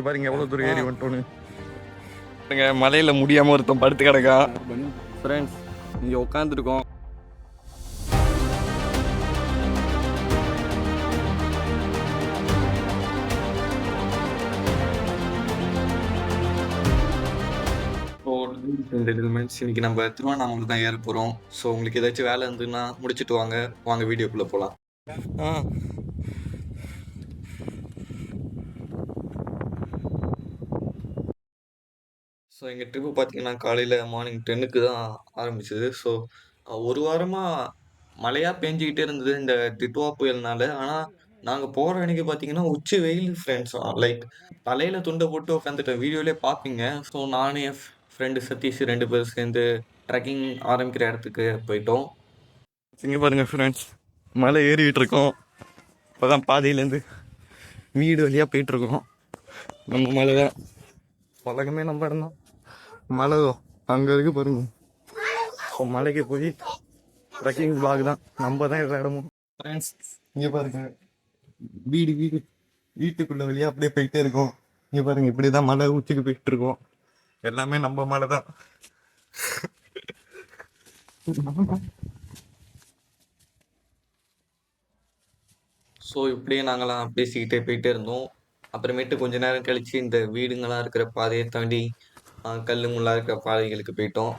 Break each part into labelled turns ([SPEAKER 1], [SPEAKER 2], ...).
[SPEAKER 1] பாருங்க எவ்வளவு தூரம் ஏறி வந்துட்டோன்னு. மலையில முடியாம ஒருத்தன் படுத்து கிடக்கா. ஃப்ரெண்ட்ஸ் இங்க உட்காந்துருக்கோம். இன்னைக்கு நம்ம திருவண்ணாமலை தான் ஏற போறோம். ஸோ உங்களுக்கு ஏதாச்சும் வேலை இருந்ததுன்னா முடிச்சுட்டு வாங்க வீடியோக்குள்ள போகலாம். ஸோ எங்கள் ட்ரிப்பு பார்த்தீங்கன்னா காலையில் மார்னிங் 10க்கு தான் ஆரம்பிச்சது. ஸோ ஒரு வாரமாக மழையாக பேஞ்சிக்கிட்டே இருந்தது இந்த திட்வா புயல்னால. ஆனால் நாங்கள் போகிற அன்னைக்கு பார்த்தீங்கன்னா உச்சி வெயில் ஃப்ரெண்ட்ஸ். லைக் தலையில் துண்டை போட்டு உட்காந்துட்டேன். வீடியோலேயே பார்ப்பீங்க. ஸோ நானும் என் ஃப்ரெண்டு சதீஷ் 2 பேர் சேர்ந்து ட்ரெக்கிங் ஆரம்பிக்கிற இடத்துக்கு போயிட்டோம். இங்கே பாருங்க ஃப்ரெண்ட்ஸ், மலை ஏறிக்கிட்டு இருக்கோம். இப்போ தான் பாதையிலேருந்து வீடு வழியாக போயிட்டுருக்கோம். நம்ம மலை தான், உலகமே நம்ம இடம் தான். மலை அங்கே இருக்கு பாருங்க. மலைக்கு போய் ட்ரெக்கிங் பிளாக் தான், நம்ம தான் எல்லா இடமும். ஃப்ரெண்ட்ஸ் இங்கே பாருங்க, வீட்டுக்குள்ள வழியாக அப்படியே போயிட்டே இருக்கோம். இங்கே பாருங்க, இப்படி தான் மலை உச்சிக்கு போயிட்டு இருக்கோம். எல்லாமே நம்ம மலை தான். ஸோ இப்படியே நாங்களாம் பேசிக்கிட்டே போயிட்டே இருந்தோம். அப்புறமேட்டு கொஞ்ச நேரம் கழிச்சு இந்த வீடுங்களாம் இருக்கிற பாதையை தாண்டி கல் முள்ளா இருக்கிற பாதைகளுக்கு போயிட்டோம்.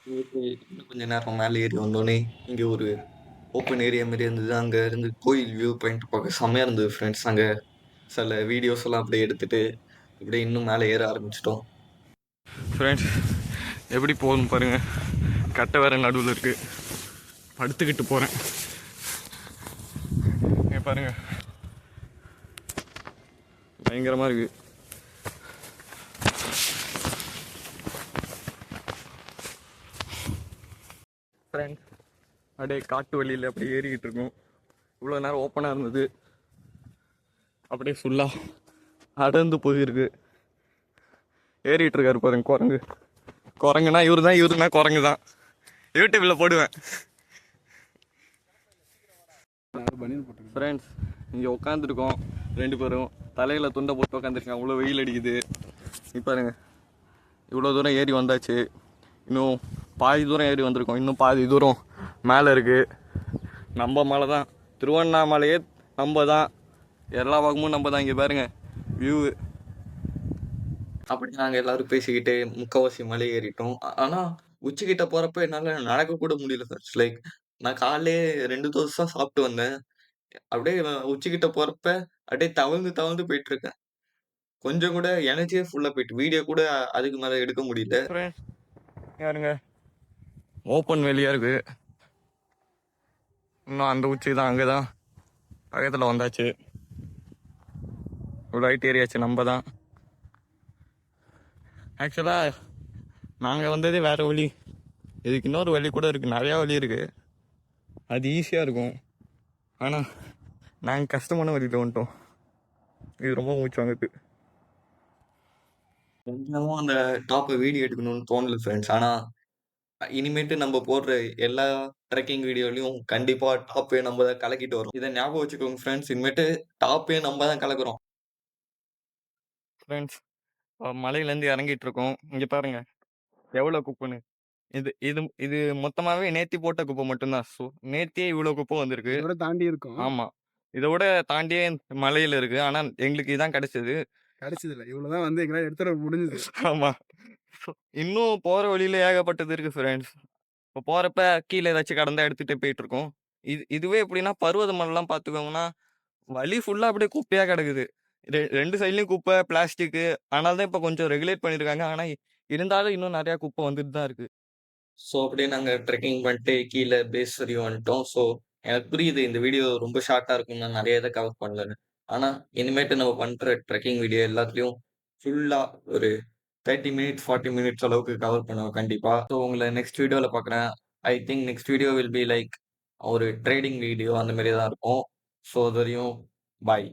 [SPEAKER 1] இன்னும் கொஞ்ச நேரம் மேலே ஏறி வந்தோடனே இங்கே ஒரு ஓப்பன் ஏரியா மாதிரி இருந்தது. அங்கே இருந்து கோயில் வியூ பாயிண்ட் பார்க்க செம்மையாக இருந்தது ஃப்ரெண்ட்ஸ். அங்கே சில வீடியோஸ் எல்லாம் அப்படியே எடுத்துட்டு இப்படியே இன்னும் மேலே ஏற ஆரம்பிச்சிட்டோம். ஃப்ரெண்ட்ஸ் எப்படி போகணும் பாருங்க, கட்டை வேற நடுவில் இருக்கு. படுத்துக்கிட்டு போகிறேன். பாருங்க பயங்கரமாக இருக்கு. ஃப்ரெண்ட்ஸ் அப்படியே காட்டு வழியில் அப்படியே ஏறிக்கிட்டு இருக்கோம். இவ்வளோ நேரம் ஓப்பனாக இருந்தது, அப்படியே ஃபுல்லாக அடர்ந்து போயிருக்கு. ஏறிட்டு இருக்காரு பாருங்க குரங்குனா இவருனா குரங்கு தான். யூடியூப்ல போடுவேன். ஃப்ரெண்ட்ஸ் இங்கே உட்காந்துருக்கோம் 2 பேரும். தலையில் துண்டை போட்டு உட்காந்துருக்கேன். அவ்வளோ வெயில் அடிக்குது. பாருங்க இவ்வளோ தூரம் ஏறி வந்தாச்சு. இன்னும் பாதி தூரம் ஏறி வந்திருக்கோம். இன்னும் பாதி தூரம் மேலே இருக்குது. நம்ம மலை தான், திருவண்ணாமலையே நம்ம தான், எல்லா பக்கமும் நம்ம தான். இங்கே பாருங்க வியூ. அப்படி நாங்கள் எல்லாரும் பேசிக்கிட்டு முக்கால்வாசி மலை ஏறிட்டோம். ஆனால் உச்சிக்கிட்ட போகிறப்ப என்னால் நடக்க கூட முடியல ஃபர்ஸ்ட். லைக் நான் காலையிலே 2 தோசை தான் சாப்பிட்டு வந்தேன். அப்படியே உச்சிக்கிட்ட போகிறப்ப அப்படியே தவழ்ந்து போயிட்டு இருக்கேன். கொஞ்சம் கூட எனர்ஜியே ஃபுல்லாக போயிட்டு, வீடியோ கூட அதுக்கு மேலே எடுக்க முடியல. யாருங்க ஓப்பன் வெளியாக இருக்கு. இன்னும் அந்த உச்சி தான், அங்கே தான் பக்கத்தில் வந்தாச்சு. இவ்வளோ ஹைட் ஏரியாச்சு நம்ம தான். ஆக்சுவலாக நாங்கள் வந்ததே வேறு வழி. இதுக்கு இன்னொரு வழி கூட இருக்குது, நிறையா வழி இருக்குது. அது ஈஸியாக இருக்கும். ஆனால் நாங்கள் கஷ்டமான வழியில் வந்துட்டோம். இது ரொம்ப மூச்சு வாங்குது. கொஞ்சமும் அந்த டாப்பை வீடியோ எடுக்கணும்னு தோணல ஃப்ரெண்ட்ஸ். ஆனால் இனிமேட்டு நம்ம போடுற எல்லா ட்ரெக்கிங் வீடியோலையும் கண்டிப்பாக டாப்பே நம்ம தான் கலக்கிட்டு வரோம். இதை ஞாபகம் வச்சுக்கோங்க ஃப்ரெண்ட்ஸ். இனிமேட்டு டாப்பே நம்ம தான் கலக்குறோம். ஃப்ரெண்ட்ஸ் மலையிலேருந்து இறங்கிட்டு இருக்கோம். இங்கே பாருங்க எவ்வளோ குப்பைன்னு. இது இது இது மொத்தமாகவே நேத்தி போட்ட குப்பை மட்டும்தான். ஸோ நேத்தியே இவ்வளோ குப்பை வந்திருக்கு.
[SPEAKER 2] இதோட தாண்டி இருக்கும்.
[SPEAKER 1] ஆமாம், இதோட தாண்டியே மலையில் இருக்குது. ஆனால் எங்களுக்கு இதான் கிடைச்சது.
[SPEAKER 2] கிடைச்சதில்ல, இவ்வளோதான் வந்து எங்களால் எடுத்துட முடிஞ்சது.
[SPEAKER 1] ஆமாம், இன்னும் போகிற வழியில் ஏகப்பட்டது இருக்குது ஃப்ரெண்ட்ஸ். இப்போ போகிறப்ப கீழே ஏதாச்சும் கடந்தா எடுத்துகிட்டு போயிட்டுருக்கோம். இதுவே எப்படின்னா பருவத மலைலாம் பார்த்துக்கோங்கன்னா வழி ஃபுல்லாக அப்படியே குப்பையாக கிடக்குது. 2 சைட்லேயும் குப்பை, பிளாஸ்டிக்கு. ஆனால் தான் இப்போ கொஞ்சம் ரெகுலேட் பண்ணியிருக்காங்க. ஆனால் இருந்தாலும் இன்னும் நிறையா குப்பை வந்துட்டு தான் இருக்குது. ஸோ அப்படியே நாங்கள் ட்ரெக்கிங் பண்ணிட்டு கீழே பேஸ் வரையும் வந்துட்டோம். ஸோ எனக்கு புரியுது இந்த வீடியோ ரொம்ப ஷார்ட்டாக இருக்கும், நான் நிறைய இதை கவர் பண்ணலன்னு. ஆனால் இனிமேட்டு நம்ம பண்ணுற ட்ரெக்கிங் வீடியோ எல்லாத்துலேயும் ஃபுல்லாக ஒரு 30 மினிட்ஸ் 40 மினிட்ஸ் அளவுக்கு கவர் பண்ணுவோம் கண்டிப்பாக. ஸோ உங்களை நெக்ஸ்ட் வீடியோவில் பார்க்குறேன். I think next video will be like ஒரு ட்ரேடிங் வீடியோ அந்த மாதிரி தான் இருக்கும். ஸோ அது வரையும் பாய்.